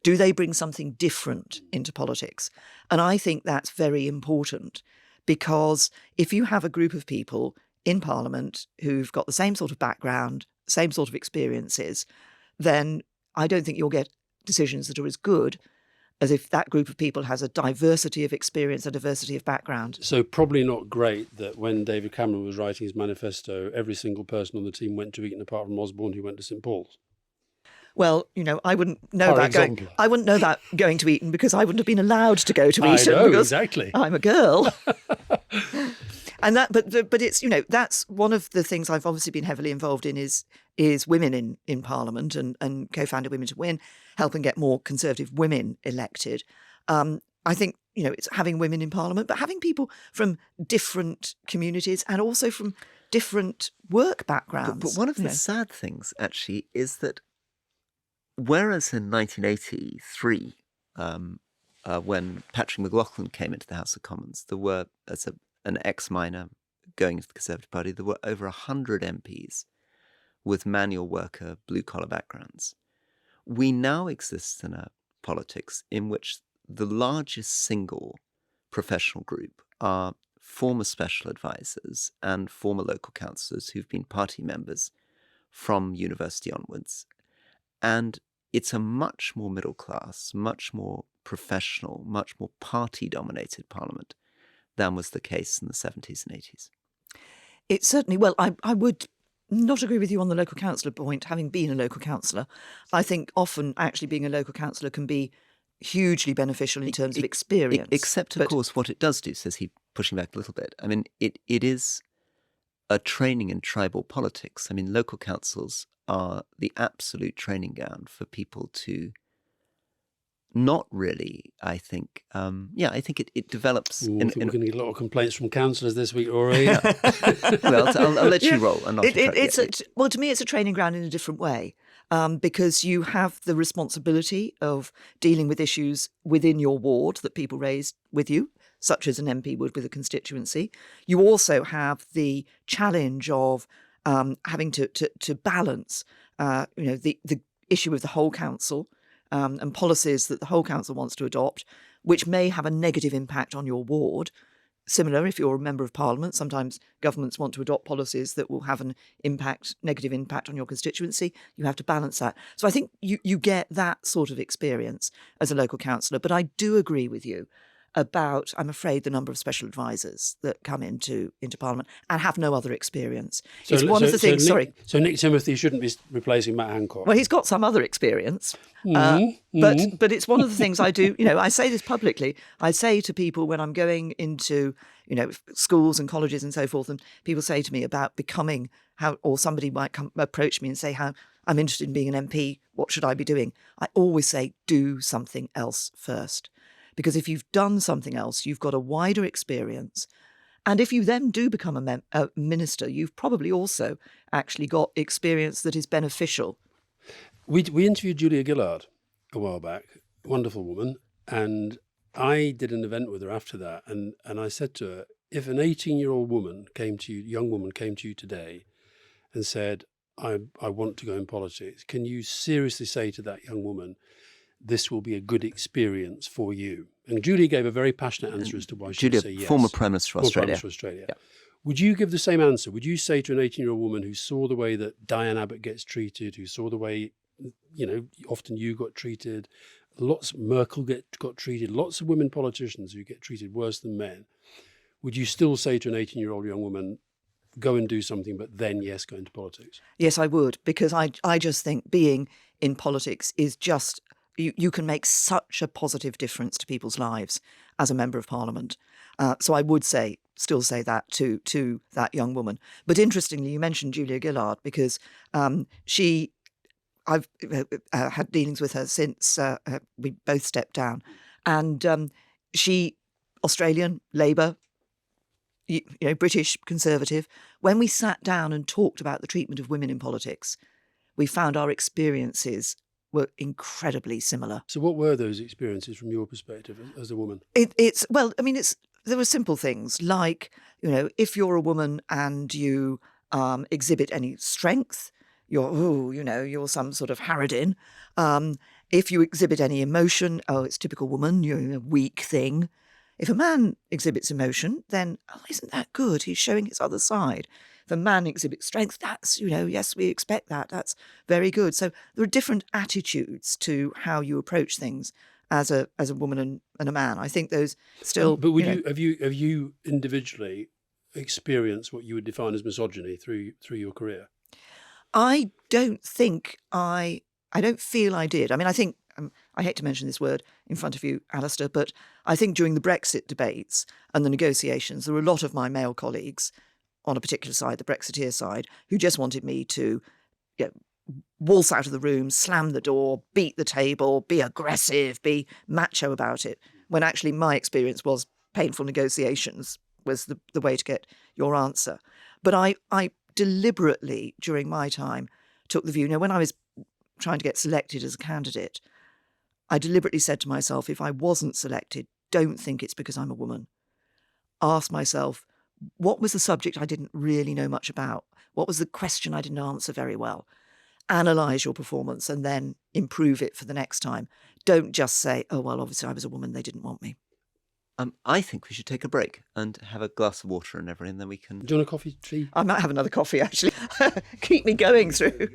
Do they bring something different into politics? And I think that's very important, because if you have a group of people in Parliament who've got the same sort of background, same sort of experiences, then I don't think you'll get decisions that are as good as if that group of people has a diversity of experience, a diversity of background. So probably not great that when David Cameron was writing his manifesto, every single person on the team went to Eton apart from Osborne, who went to St Paul's. Well, I wouldn't know For that example. going to Eton, because I wouldn't have been allowed to go to I Eton know, because exactly. I'm a girl. And that, but it's, that's one of the things I've obviously been heavily involved in is women in Parliament and co-founded Women to Win, helping get more Conservative women elected. I think, it's having women in Parliament, but having people from different communities and also from different work backgrounds. But one of the sad things, actually, is that whereas in 1983, when Patrick McLaughlin came into the House of Commons, there were, as an ex-miner going into the Conservative Party, there were over 100 MPs with manual worker, blue-collar backgrounds. We now exist in a politics in which the largest single professional group are former special advisors and former local councillors who've been party members from university onwards. And it's a much more middle class, much more professional, much more party-dominated parliament than was the case in the 70s and 80s. It certainly, well, I would not agree with you on the local councillor point, having been a local councillor. I think often actually being a local councillor can be hugely beneficial in terms of experience. Except, of course, what it does do, says he, pushing back a little bit, I mean, it is a training in tribal politics. I mean, local councils are the absolute training ground for people to not really, I think, I think it develops... Ooh, I think we're going to get a lot of complaints from councillors this week, Rory. Well, I'll let you roll. And well, to me, it's a training ground in a different way, because you have the responsibility of dealing with issues within your ward that people raise with you, such as an MP would with a constituency. You also have the challenge of having to balance, the issue of the whole council and policies that the whole council wants to adopt, which may have a negative impact on your ward. Similar, if you're a member of Parliament, sometimes governments want to adopt policies that will have an negative impact on your constituency. You have to balance that. So I think you get that sort of experience as a local councillor. But I do agree with you about, I'm afraid, the number of special advisors that come into Parliament and have no other experience. It's one of the things. So Nick Timothy shouldn't be replacing Matt Hancock. Well, he's got some other experience, but it's one of the things I do. I say this publicly. I say to people when I'm going into schools and colleges and so forth, and people say to me about becoming or somebody might approach me and say how I'm interested in being an MP. What should I be doing? I always say do something else first. Because if you've done something else, you've got a wider experience. And if you then do become a minister, you've probably also actually got experience that is beneficial. We interviewed Julia Gillard a while back, wonderful woman, and I did an event with her after that, and I said to her, if an 18-year-old young woman came to you today and said, I want to go in politics, can you seriously say to that young woman, this will be a good experience for you? And Julia gave a very passionate answer as to why she would say yes. Former Prime Minister of Australia. Yeah. Would you give the same answer? Would you say to an 18-year-old woman who saw the way that Diane Abbott gets treated, who saw the way, often you got treated, Merkel got treated, lots of women politicians who get treated worse than men, would you still say to an 18-year-old young woman, go and do something, but then, yes, go into politics? Yes, I would, because I just think being in politics is just... You can make such a positive difference to people's lives as a member of Parliament. So I would say still say that to that young woman. But interestingly, you mentioned Julia Gillard, because I've had dealings with her since we both stepped down, and she, Australian, Labour, British Conservative. When we sat down and talked about the treatment of women in politics, we found our experiences were incredibly similar. So what were those experiences from your perspective as a woman? There were simple things like, if you're a woman and you exhibit any strength, you're some sort of harridan. If you exhibit any emotion, it's typical woman, you're a weak thing. If a man exhibits emotion, then, isn't that good? He's showing his other side. If a man exhibits strength, that's, yes, we expect that. That's very good. So there are different attitudes to how you approach things as a woman and a man. I think those still. But have you individually experienced what you would define as misogyny through your career? I don't feel I did. I mean, I think, I hate to mention this word in front of you, Alastair, but I think during the Brexit debates and the negotiations, there were a lot of my male colleagues on a particular side, the Brexiteer side, who just wanted me to waltz out of the room, slam the door, beat the table, be aggressive, be macho about it, when actually my experience was painful negotiations was the way to get your answer. But I deliberately, during my time, took the view, when I was trying to get selected as a candidate, I deliberately said to myself, if I wasn't selected, don't think it's because I'm a woman. Ask myself, what was the subject I didn't really know much about? What was the question I didn't answer very well? Analyse your performance and then improve it for the next time. Don't just say, oh, well, obviously I was a woman, they didn't want me. I think we should take a break and have a glass of water and everything, and then we can... Do you want a coffee, tea? I might have another coffee, actually. Keep me going through.